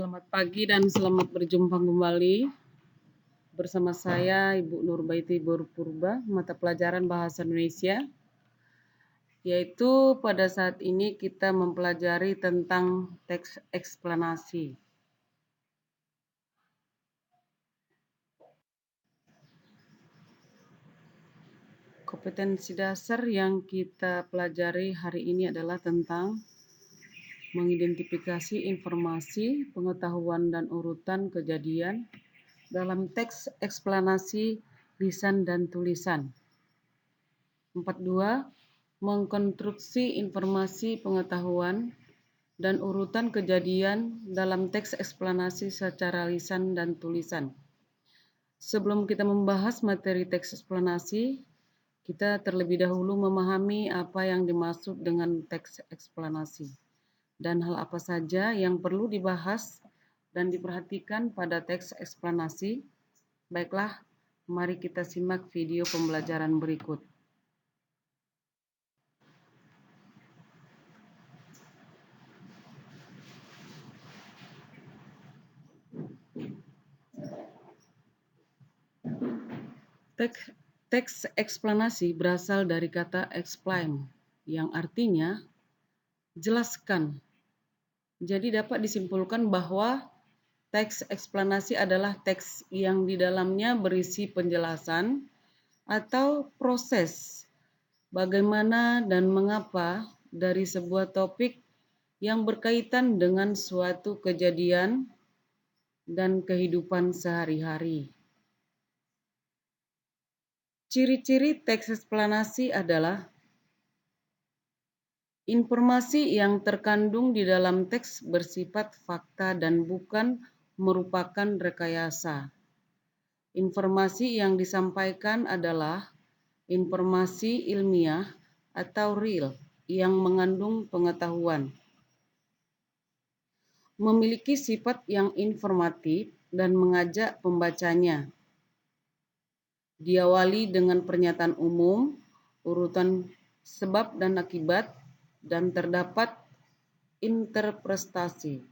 Selamat pagi dan selamat berjumpa kembali bersama saya Ibu Nurbaiti Purba, mata pelajaran Bahasa Indonesia, yaitu pada saat ini kita mempelajari tentang teks eksplanasi. Kompetensi dasar yang kita pelajari hari ini adalah tentang mengidentifikasi informasi, pengetahuan, dan urutan kejadian dalam teks eksplanasi lisan dan tulisan. 42. Mengkonstruksi informasi pengetahuan dan urutan kejadian dalam teks eksplanasi secara lisan dan tulisan. Sebelum kita membahas materi teks eksplanasi, kita terlebih dahulu memahami apa yang dimaksud dengan teks eksplanasi dan hal apa saja yang perlu dibahas dan diperhatikan pada teks eksplanasi. Baiklah, mari kita simak video pembelajaran berikut. Teks eksplanasi berasal dari kata explain, yang artinya jelaskan. Jadi dapat disimpulkan bahwa teks eksplanasi adalah teks yang di dalamnya berisi penjelasan atau proses bagaimana dan mengapa dari sebuah topik yang berkaitan dengan suatu kejadian dan kehidupan sehari-hari. Ciri-ciri teks eksplanasi adalah informasi yang terkandung di dalam teks bersifat fakta dan bukan merupakan rekayasa. Informasi yang disampaikan adalah informasi ilmiah atau real yang mengandung pengetahuan. Memiliki sifat yang informatif dan mengajak pembacanya. Diawali dengan pernyataan umum, urutan sebab dan akibat, dan terdapat interpretasi.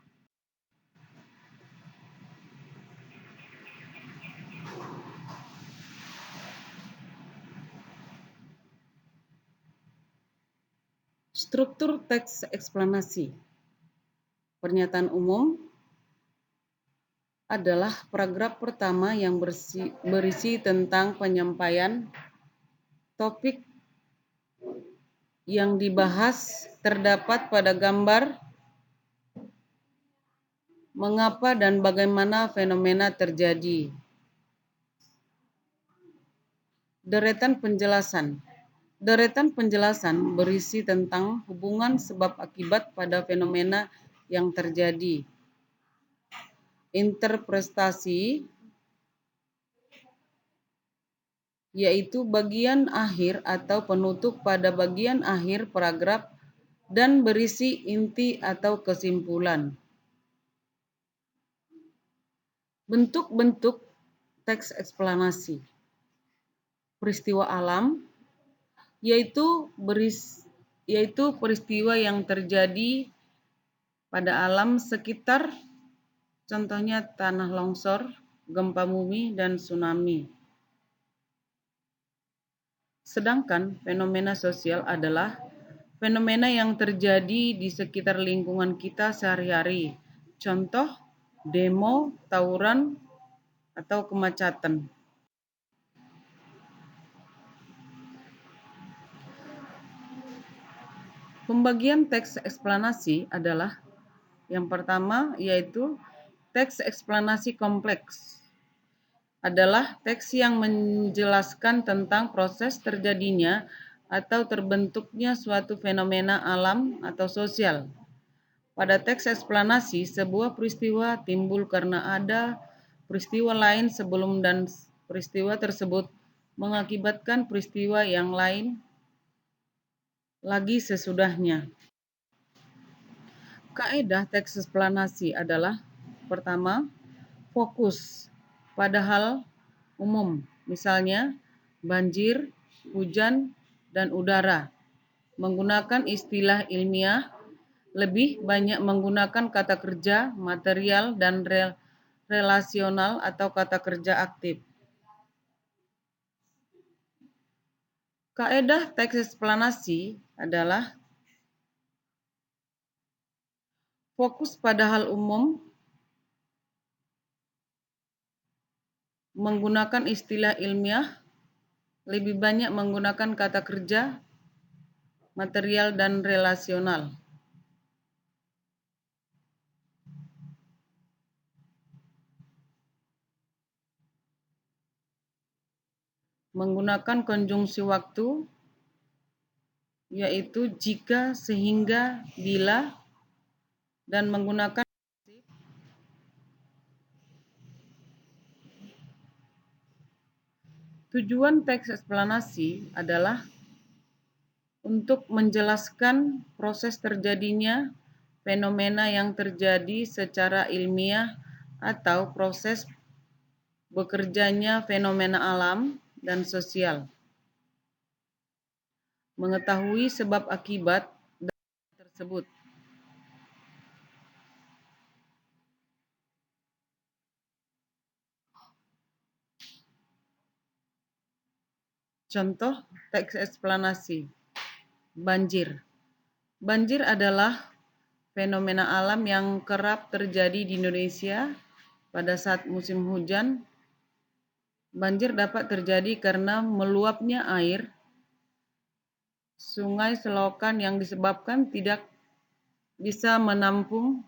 Struktur teks eksplanasi. Pernyataan umum adalah paragraf pertama yang berisi tentang penyampaian topik yang dibahas, terdapat pada gambar mengapa dan bagaimana fenomena terjadi. Deretan penjelasan. Deretan penjelasan berisi tentang hubungan sebab akibat pada fenomena yang terjadi. Interpretasi yaitu bagian akhir atau penutup pada bagian akhir paragraf dan berisi inti atau kesimpulan. Bentuk-bentuk teks eksplanasi. Peristiwa alam yaitu peristiwa yang terjadi pada alam sekitar, contohnya tanah longsor, gempa bumi, dan tsunami. Sedangkan fenomena sosial adalah fenomena yang terjadi di sekitar lingkungan kita sehari-hari. Contoh, demo, tawuran, atau kemacetan. Pembagian teks eksplanasi adalah yang pertama yaitu teks eksplanasi kompleks. Adalah teks yang menjelaskan tentang proses terjadinya atau terbentuknya suatu fenomena alam atau sosial. Pada teks eksplanasi, sebuah peristiwa timbul karena ada peristiwa lain sebelum dan peristiwa tersebut mengakibatkan peristiwa yang lain lagi sesudahnya. Kaedah teks eksplanasi adalah pertama, fokus pada hal umum, misalnya banjir, hujan, dan udara, menggunakan istilah ilmiah, lebih banyak menggunakan kata kerja material dan relasional atau kata kerja aktif. Kaedah teks eksplanasi adalah fokus pada hal umum, menggunakan istilah ilmiah, lebih banyak menggunakan kata kerja material dan relasional. Menggunakan konjungsi waktu, yaitu jika, sehingga, bila, dan menggunakan tujuan teks eksplanasi adalah untuk menjelaskan proses terjadinya fenomena yang terjadi secara ilmiah atau proses bekerjanya fenomena alam dan sosial. Mengetahui sebab akibat tersebut. Contoh teks eksplanasi. Banjir. Banjir adalah fenomena alam yang kerap terjadi di Indonesia pada saat musim hujan. Banjir dapat terjadi karena meluapnya air sungai selokan yang disebabkan tidak bisa menampung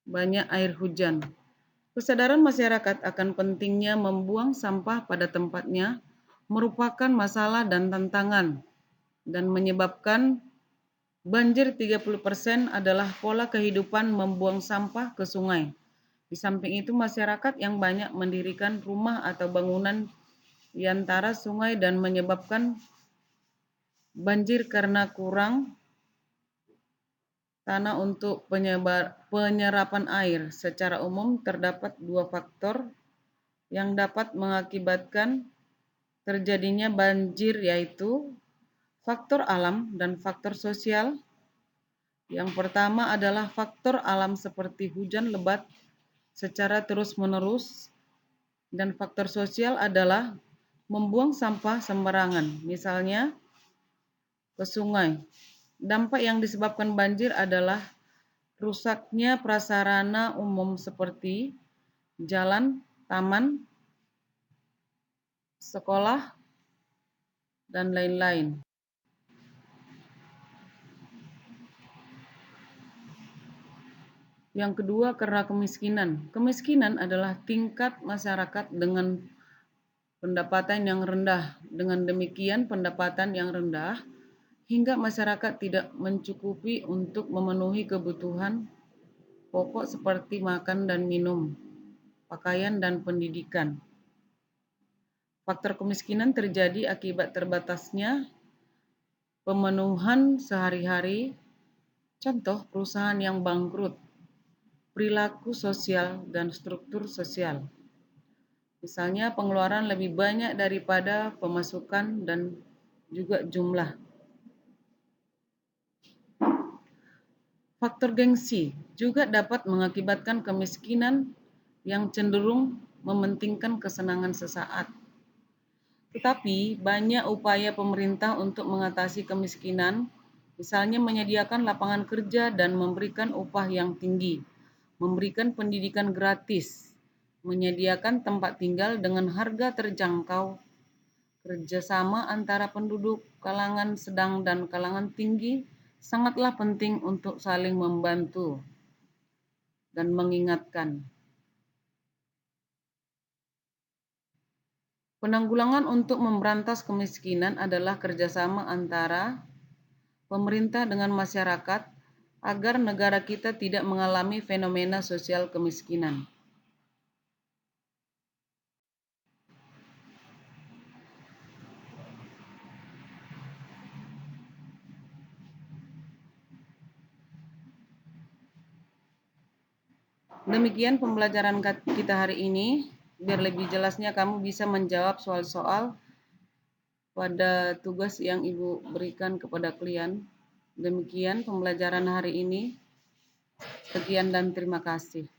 banyak air hujan. Kesadaran masyarakat akan pentingnya membuang sampah pada tempatnya merupakan masalah dan tantangan dan menyebabkan banjir 30% adalah pola kehidupan membuang sampah ke sungai. Di samping itu masyarakat yang banyak mendirikan rumah atau bangunan di antara sungai dan menyebabkan banjir karena kurang tanah untuk penyerapan air. Secara umum terdapat dua faktor yang dapat mengakibatkan terjadinya banjir, yaitu faktor alam dan faktor sosial. Yang pertama adalah faktor alam seperti hujan lebat secara terus-menerus, dan faktor sosial adalah membuang sampah sembarangan, misalnya ke sungai. Dampak yang disebabkan banjir adalah rusaknya prasarana umum seperti jalan, taman, sekolah, dan lain-lain. Yang kedua, karena kemiskinan. Kemiskinan adalah tingkat masyarakat dengan pendapatan yang rendah. Dengan demikian, pendapatan yang rendah hingga masyarakat tidak mencukupi untuk memenuhi kebutuhan pokok seperti makan dan minum, pakaian dan pendidikan. Faktor kemiskinan terjadi akibat terbatasnya pemenuhan sehari-hari, contoh perusahaan yang bangkrut, perilaku sosial dan struktur sosial. Misalnya pengeluaran lebih banyak daripada pemasukan dan juga jumlah. Faktor gengsi juga dapat mengakibatkan kemiskinan yang cenderung mementingkan kesenangan sesaat. Tetapi banyak upaya pemerintah untuk mengatasi kemiskinan, misalnya menyediakan lapangan kerja dan memberikan upah yang tinggi, memberikan pendidikan gratis, menyediakan tempat tinggal dengan harga terjangkau, kerjasama antara penduduk kalangan sedang dan kalangan tinggi sangatlah penting untuk saling membantu dan mengingatkan. Penanggulangan untuk memberantas kemiskinan adalah kerjasama antara pemerintah dengan masyarakat agar negara kita tidak mengalami fenomena sosial kemiskinan. Demikian pembelajaran kita hari ini. Biar lebih jelasnya kamu bisa menjawab soal-soal pada tugas yang Ibu berikan kepada kalian. Demikian pembelajaran hari ini. Sekian dan terima kasih.